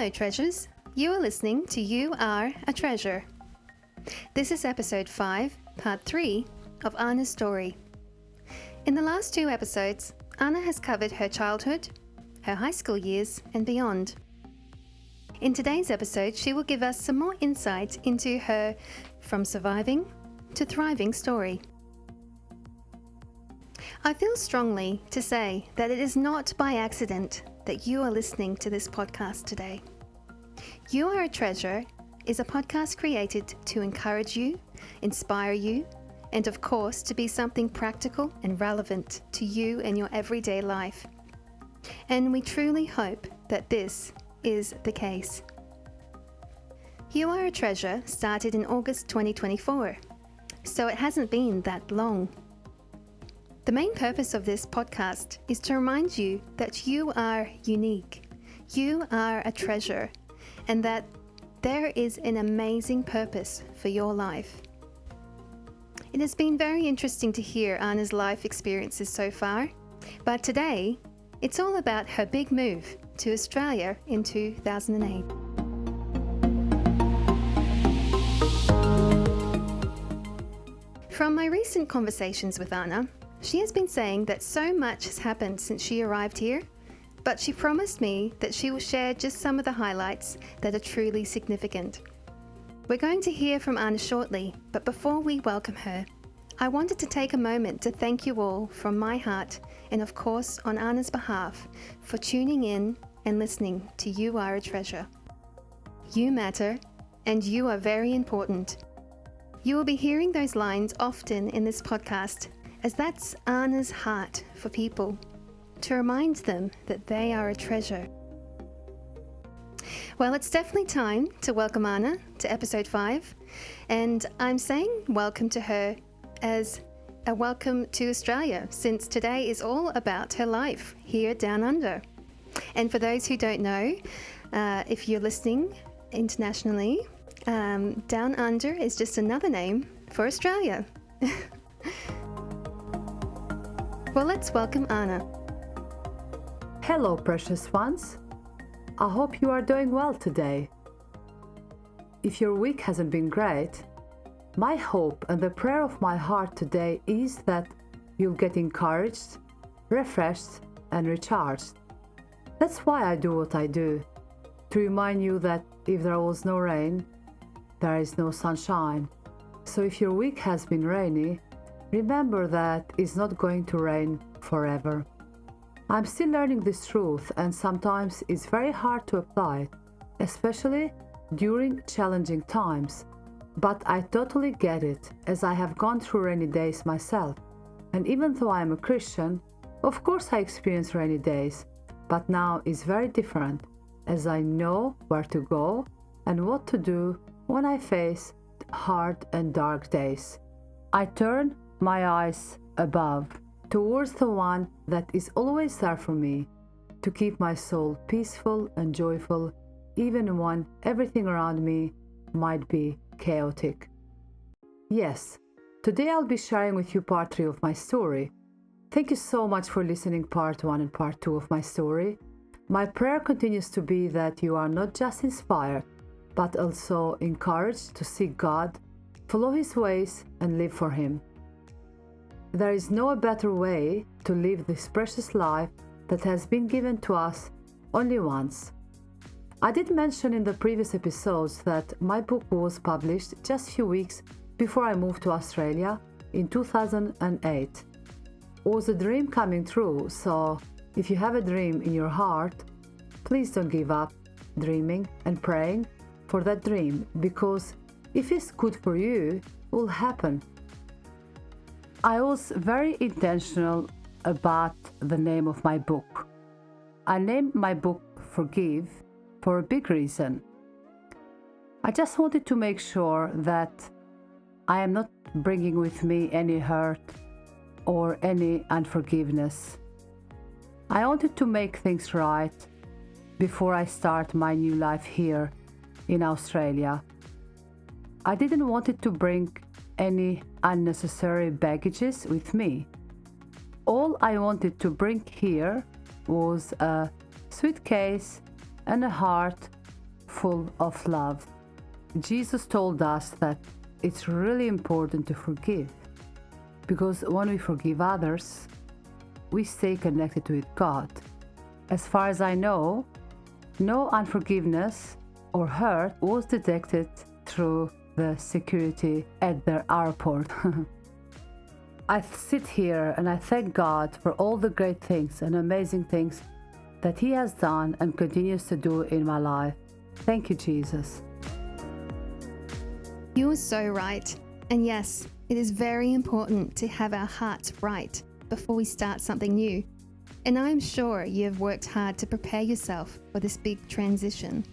Hello, treasures. You are listening to You Are a Treasure. This is episode 5, part 3 of Anna's story. In the last 2 episodes, Anna has covered her childhood, her high school years, and beyond. In today's episode, she will give us some more insight into her from surviving to thriving story. I feel strongly to say that it is not by accident that you are listening to this podcast today. You Are a Treasure is a podcast created to encourage you, inspire you, and of course to be something practical and relevant to you and your everyday life. And we truly hope that this is the case. You Are a Treasure started in August 2024, so it hasn't been that long. The main purpose of this podcast is to remind you that you are unique, you are a treasure, and that there is an amazing purpose for your life. It has been very interesting to hear Anna's life experiences so far, but today it's all about her big move to Australia in 2008. From my recent conversations with Anna, she has been saying that so much has happened since she arrived here, but she promised me that she will share just some of the highlights that are truly significant. We're going to hear from Anna shortly, but before we welcome her, I wanted to take a moment to thank you all from my heart and of course on Anna's behalf for tuning in and listening to You Are a Treasure. You matter and you are very important. You will be hearing those lines often in this podcast, as that's Anna's heart for people, to remind them that they are a treasure. Well, it's definitely time to welcome Anna to episode 5, and I'm saying welcome to her as a welcome to Australia, since today is all about her life here down under. And for those who don't know, if you're listening internationally, Down Under is just another name for Australia. Well, let's welcome Anna. Hello, precious ones. I hope you are doing well today. If your week hasn't been great, my hope and the prayer of my heart today is that you'll get encouraged, refreshed, and recharged. That's why I do what I do, to remind you that if there was no rain, there is no sunshine. So if your week has been rainy, remember that it's not going to rain forever. I'm still learning this truth, and sometimes it's very hard to apply it, especially during challenging times. But I totally get it, as I have gone through rainy days myself. And even though I am a Christian, of course I experience rainy days, but now it's very different, as I know where to go and what to do when I face hard and dark days. I turn my eyes above, towards the one that is always there for me, to keep my soul peaceful and joyful, even when everything around me might be chaotic. Yes, today I'll be sharing with you part 3 of my story. Thank you so much for listening part 1 and part 2 of my story. My prayer continues to be that you are not just inspired, but also encouraged to seek God, follow His ways, and live for Him. There is no better way to live this precious life that has been given to us only once. I did mention in the previous episodes that my book was published just a few weeks before I moved to Australia in 2008. It was a dream coming true, so if you have a dream in your heart, please don't give up dreaming and praying for that dream, because if it's good for you, it will happen. I was very intentional about the name of my book. I named my book Forgive for a big reason. I just wanted to make sure that I am not bringing with me any hurt or any unforgiveness. I wanted to make things right before I start my new life here in Australia. I didn't want it to bring any unnecessary baggages with me. All I wanted to bring here was a suitcase and a heart full of love. Jesus told us that it's really important to forgive, because when we forgive others, we stay connected with God. As far as I know, no unforgiveness or hurt was detected through the security at the airport. I sit here and I thank God for all the great things and amazing things that He has done and continues to do in my life. Thank you, Jesus. You are so right. And yes, it is very important to have our hearts right before we start something new. And I'm sure you have worked hard to prepare yourself for this big transition.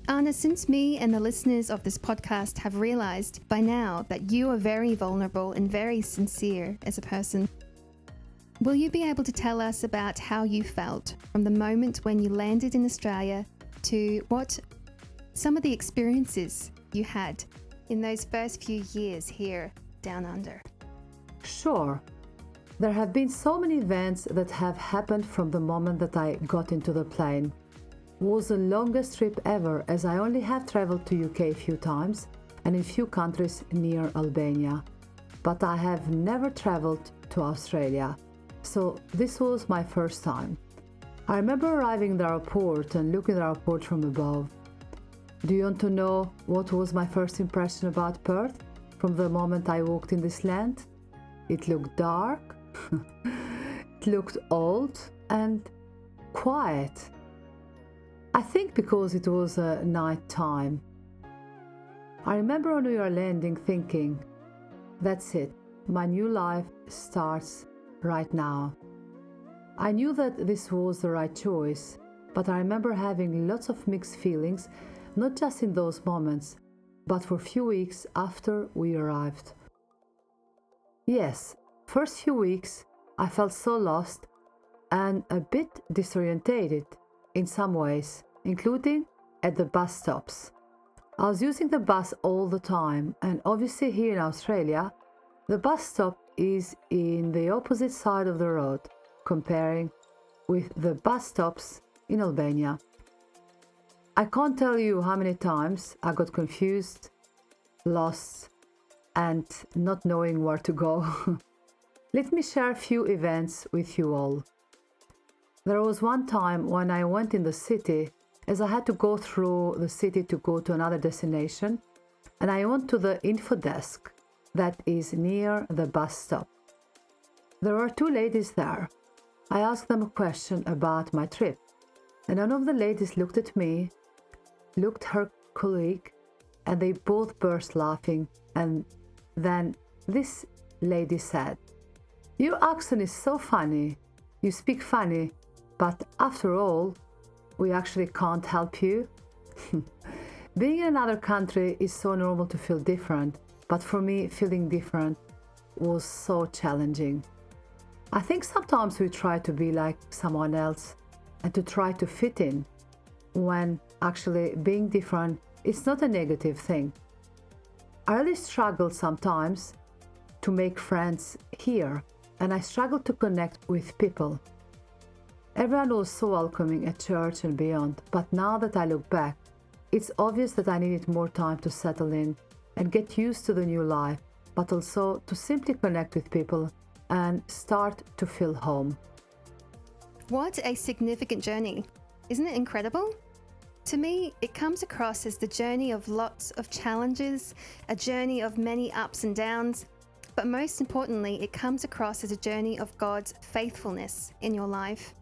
Anna, since me and the listeners of this podcast have realized by now that you are very vulnerable and very sincere as a person, will you be able to tell us about how you felt from the moment when you landed in Australia to what some of the experiences you had in those first few years here down under? Sure. There have been so many events that have happened from the moment that I got into the plane. It was the longest trip ever, as I only have traveled to UK a few times and in few countries near Albania. But I have never traveled to Australia, so this was my first time. I remember arriving at the airport and looking at the airport from above. Do you want to know what was my first impression about Perth from the moment I walked in this land? It looked dark, it looked old and quiet. I think because it was night time. I remember when we were landing thinking, that's it, my new life starts right now. I knew that this was the right choice, but I remember having lots of mixed feelings, not just in those moments, but for a few weeks after we arrived. Yes, first few weeks I felt so lost and a bit disorientated in some ways, including at the bus stops. I was using the bus all the time, and obviously here in Australia, the bus stop is in the opposite side of the road, comparing with the bus stops in Albania. I can't tell you how many times I got confused, lost, and not knowing where to go. Let me share a few events with you all. There was one time when I went in the city, as I had to go through the city to go to another destination, and I went to the info desk that is near the bus stop. There were two ladies there. I asked them a question about my trip, and one of the ladies looked at me, looked her colleague, and they both burst laughing, and then this lady said, "Your accent is so funny, you speak funny, but after all, we actually can't help you." Being in another country is so normal to feel different, but for me, feeling different was so challenging. I think sometimes we try to be like someone else and to try to fit in, when actually being different is not a negative thing. I really struggle sometimes to make friends here, and I struggle to connect with people. Everyone was so welcoming at church and beyond, but now that I look back, it's obvious that I needed more time to settle in and get used to the new life, but also to simply connect with people and start to feel home. What a significant journey. Isn't it incredible? To me, it comes across as the journey of lots of challenges, a journey of many ups and downs, but most importantly, it comes across as a journey of God's faithfulness in your life.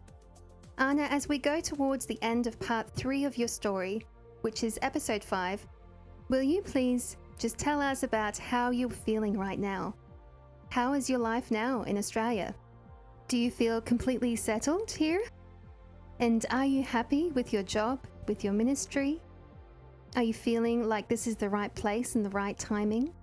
Anna, as we go towards the end of part 3 of your story, which is episode 5, will you please just tell us about how you're feeling right now? How is your life now in Australia? Do you feel completely settled here? And are you happy with your job, with your ministry? Are you feeling like this is the right place and the right timing?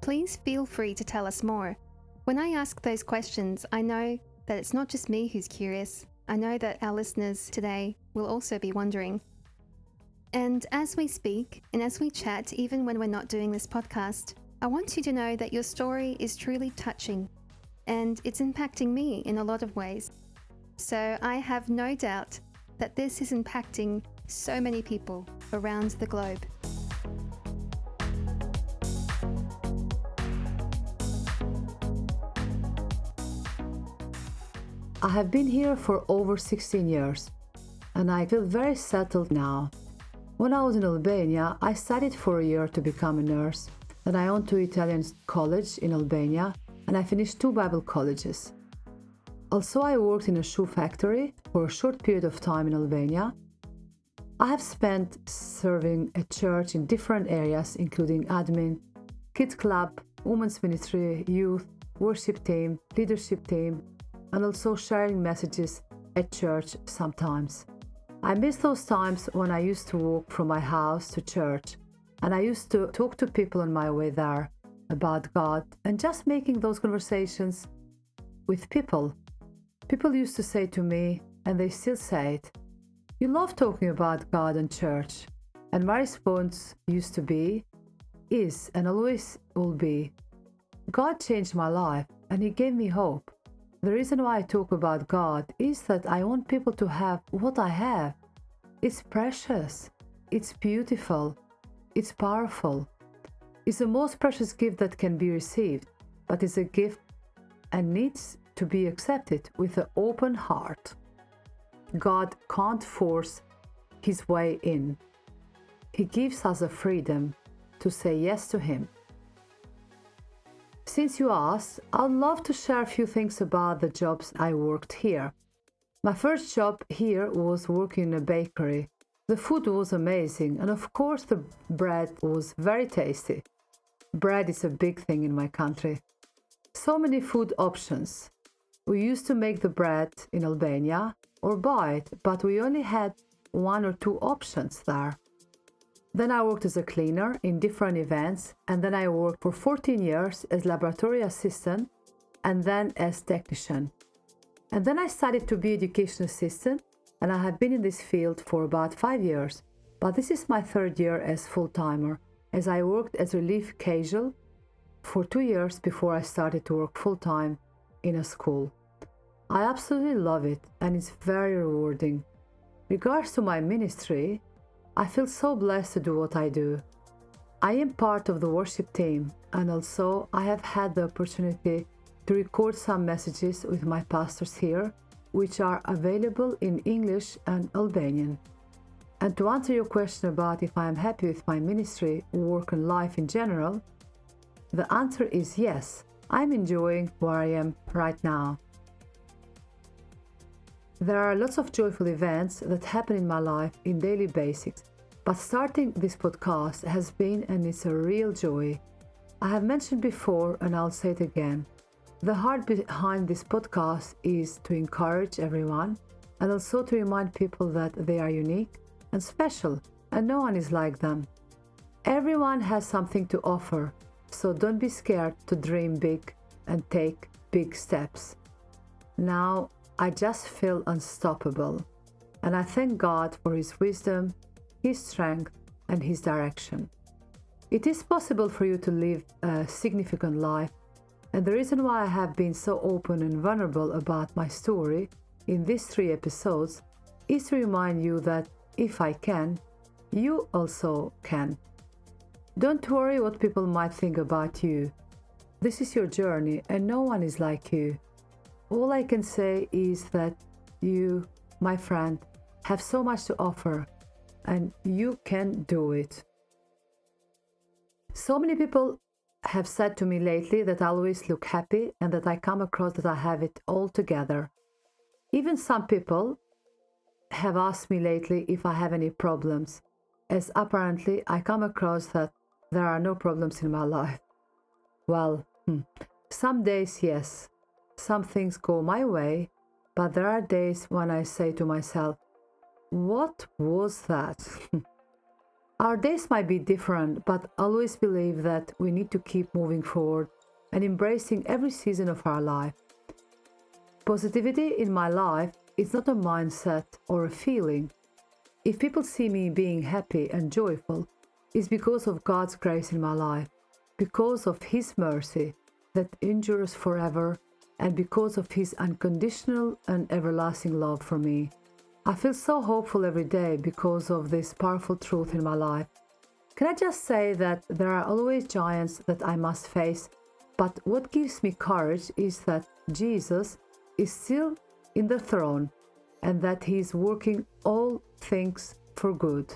Please feel free to tell us more. When I ask those questions, I know that it's not just me who's curious. I know that our listeners today will also be wondering. And as we speak and as we chat, even when we're not doing this podcast, I want you to know that your story is truly touching and it's impacting me in a lot of ways. So I have no doubt that this is impacting so many people around the globe. I have been here for over 16 years, and I feel very settled now. When I was in Albania, I studied for a year to become a nurse. Then I went to Italian college in Albania, and I finished 2 Bible colleges. Also, I worked in a shoe factory for a short period of time in Albania. I have spent serving at church in different areas, including admin, kids club, women's ministry, youth, worship team, leadership team, and also sharing messages at church sometimes. I miss those times when I used to walk from my house to church, and I used to talk to people on my way there about God and just making those conversations with people. People used to say to me, and they still say it, "You love talking about God and church." And my response used to be, is, and always will be, God changed my life and He gave me hope. The reason why I talk about God is that I want people to have what I have. It's precious, it's beautiful, it's powerful. It's the most precious gift that can be received, but it's a gift and needs to be accepted with an open heart. God can't force His way in. He gives us the freedom to say yes to Him. Since you asked, I'd love to share a few things about the jobs I worked here. My first job here was working in a bakery. The food was amazing, and of course the bread was very tasty. Bread is a big thing in my country. So many food options. We used to make the bread in Albania or buy it, but we only had 1 or 2 options there. Then I worked as a cleaner in different events, and then I worked for 14 years as laboratory assistant and then as technician. And then I studied to be education assistant, and I have been in this field for about 5 years, but this is my 3rd year as full-timer, as I worked as relief casual for 2 years before I started to work full-time in a school. I absolutely love it, and it's very rewarding. Regards to my ministry, I feel so blessed to do what I do. I am part of the worship team, and also I have had the opportunity to record some messages with my pastors here, which are available in English and Albanian. And to answer your question about if I am happy with my ministry, work and life in general, the answer is yes. I'm enjoying where I am right now. There are lots of joyful events that happen in my life in daily basis, but starting this podcast has been and it's a real joy. I have mentioned before, and I'll say it again, the heart behind this podcast is to encourage everyone and also to remind people that they are unique and special and no one is like them. Everyone has something to offer, so don't be scared to dream big and take big steps. Now, I just feel unstoppable, and I thank God for His wisdom, His strength, and His direction. It is possible for you to live a significant life, and the reason why I have been so open and vulnerable about my story in these 3 episodes is to remind you that if I can, you also can. Don't worry what people might think about you. This is your journey, and no one is like you. All I can say is that you, my friend, have so much to offer, and you can do it. So many people have said to me lately that I always look happy and that I come across that I have it all together. Even some people have asked me lately if I have any problems, as apparently I come across that there are no problems in my life. Well, some days, yes. Some things go my way, but there are days when I say to myself, what was that? Our days might be different, but I always believe that we need to keep moving forward and embracing every season of our life. Positivity in my life is not a mindset or a feeling. If people see me being happy and joyful, it's because of God's grace in my life, because of His mercy that endures forever, and because of His unconditional and everlasting love for me. I feel so hopeful every day because of this powerful truth in my life. Can I just say that there are always giants that I must face, but what gives me courage is that Jesus is still in the throne and that He is working all things for good.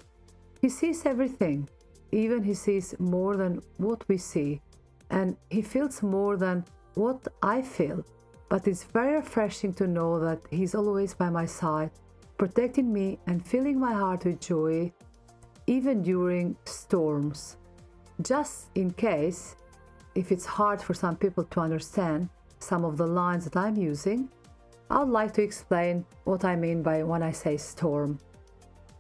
He sees everything, even He sees more than what we see, and He feels more than what I feel. But it's very refreshing to know that He's always by my side, protecting me and filling my heart with joy, even during storms. Just in case, if it's hard for some people to understand some of the lines that I'm using, I would like to explain what I mean by when I say storm.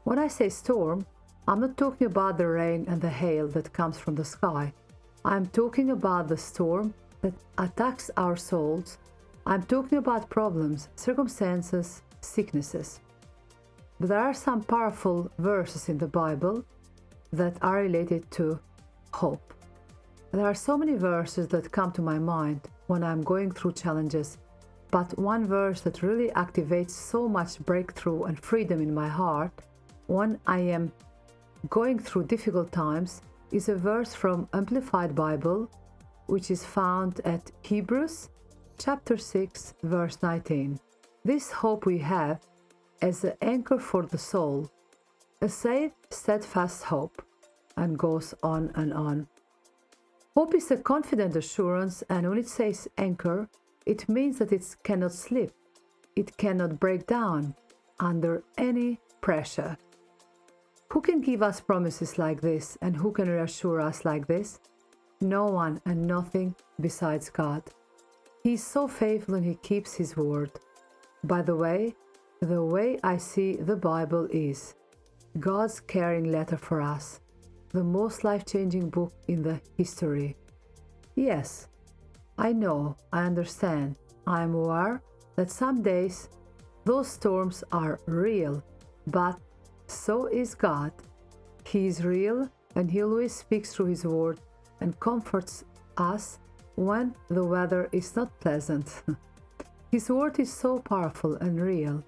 When I say storm, I'm not talking about the rain and the hail that comes from the sky. I'm talking about the storm that attacks our souls. I'm talking about problems, circumstances, sicknesses. But there are some powerful verses in the Bible that are related to hope. There are so many verses that come to my mind when I'm going through challenges, but one verse that really activates so much breakthrough and freedom in my heart when I am going through difficult times is a verse from Amplified Bible, which is found at Hebrews chapter 6, verse 19. This hope we have as an anchor for the soul, a safe, steadfast hope, and goes on and on. Hope is a confident assurance, and when it says anchor, it means that it cannot slip, it cannot break down under any pressure. Who can give us promises like this, and who can reassure us like this? No one and nothing besides God. He is so faithful and He keeps His word. By the way I see the Bible is God's caring letter for us, the most life-changing book in the history. Yes, I know, I understand, I am aware that some days those storms are real, but so is God. He is real and He always speaks through His word and comforts us when the weather is not pleasant. His word is so powerful and real.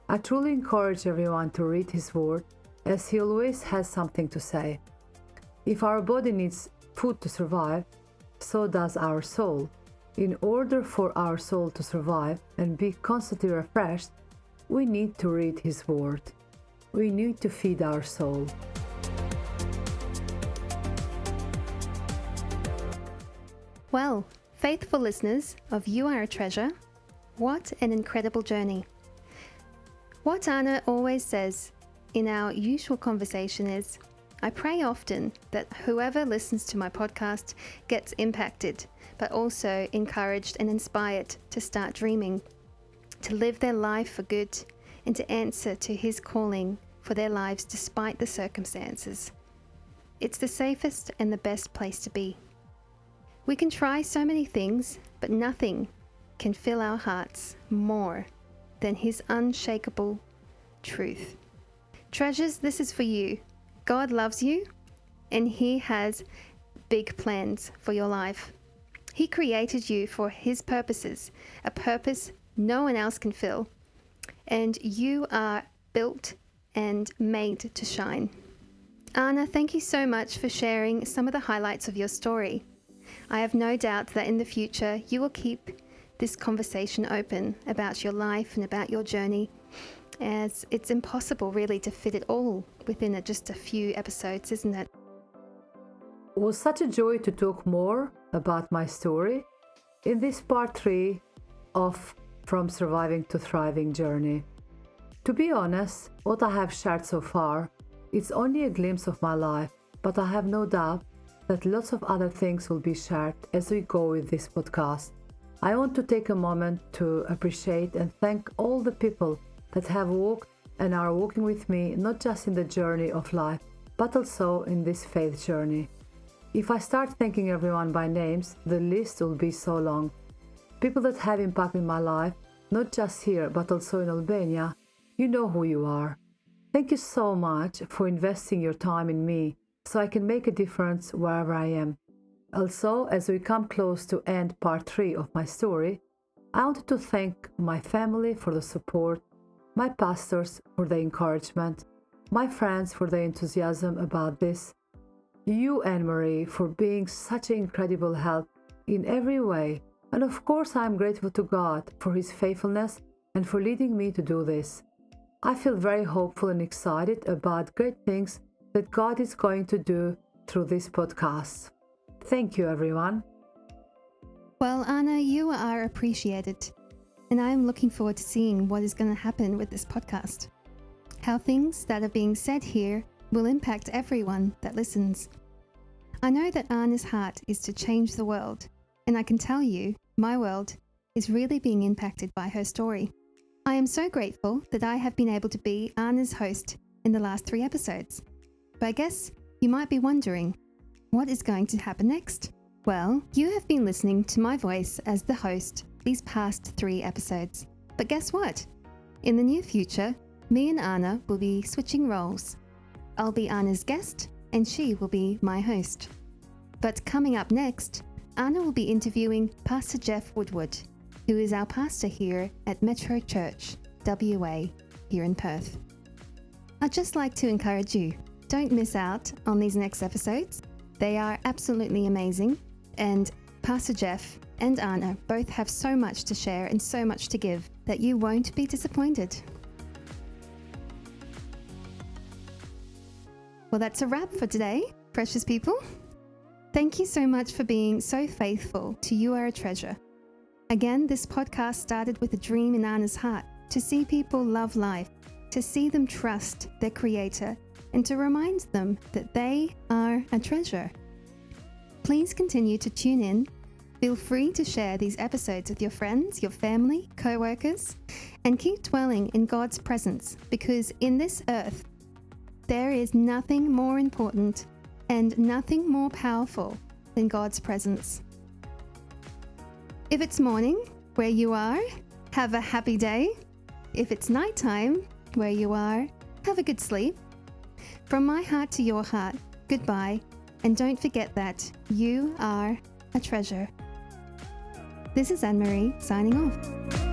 I truly encourage everyone to read His word, as He always has something to say. If our body needs food to survive, so does our soul. In order for our soul to survive and be constantly refreshed, we need to read His word. We need to feed our soul. Well, faithful listeners of You Are a Treasure, what an incredible journey. What Anna always says in our usual conversation is, I pray often that whoever listens to my podcast gets impacted, but also encouraged and inspired to start dreaming, to live their life for good, and to answer to His calling for their lives despite the circumstances. It's the safest and the best place to be. We can try so many things, but nothing can fill our hearts more than His unshakable truth. Treasures, this is for you. God loves you, and He has big plans for your life. He created you for His purposes, a purpose no one else can fill, and you are built and made to shine. Anna, thank you so much for sharing some of the highlights of your story. I have no doubt that in the future you will keep this conversation open about your life and about your journey, as it's impossible really to fit it all within just a few episodes, isn't it? It was such a joy to talk more about my story in this part 3 of From Surviving to Thriving journey. To be honest, what I have shared so far, it's only a glimpse of my life, but I have no doubt that lots of other things will be shared as we go with this podcast. I want to take a moment to appreciate and thank all the people that have walked and are walking with me, not just in the journey of life, but also in this faith journey. If I start thanking everyone by names, the list will be so long. People that have impacted my life, not just here, but also in Albania, you know who you are. Thank you so much for investing your time in me, so I can make a difference wherever I am. Also, as we come close to end part 3 of my story, I wanted to thank my family for the support, my pastors for the encouragement, my friends for the enthusiasm about this, you, Anne-Marie, for being such an incredible help in every way, and of course I'm grateful to God for His faithfulness and for leading me to do this. I feel very hopeful and excited about great things that God is going to do through this podcast. Thank you, everyone. Well, Anna, you are appreciated, and I'm looking forward to seeing what is going to happen with this podcast. How things that are being said here will impact everyone that listens. I know that Anna's heart is to change the world, and I can tell you, my world is really being impacted by her story. I am so grateful that I have been able to be Anna's host in the last 3 episodes. But I guess you might be wondering, what is going to happen next? Well, you have been listening to my voice as the host these past 3 episodes. But guess what? In the near future, me and Anna will be switching roles. I'll be Anna's guest, and she will be my host. But coming up next, Anna will be interviewing Pastor Jeff Woodward, who is our pastor here at Metro Church, WA, here in Perth. I'd just like to encourage you, don't miss out on these next episodes. They are absolutely amazing, and Pastor Jeff and Anna both have so much to share and so much to give that you won't be disappointed. Well, that's a wrap for today, precious people. Thank you so much for being so faithful to You Are a Treasure. Again, this podcast started with a dream in Anna's heart to see people love life, to see them trust their Creator, and to remind them that they are a treasure. Please continue to tune in. Feel free to share these episodes with your friends, your family, co-workers, and keep dwelling in God's presence, because in this earth, there is nothing more important and nothing more powerful than God's presence. If it's morning where you are, have a happy day. If it's nighttime where you are, have a good sleep. From my heart to your heart, goodbye, and don't forget that you are a treasure. This is Anne-Marie signing off.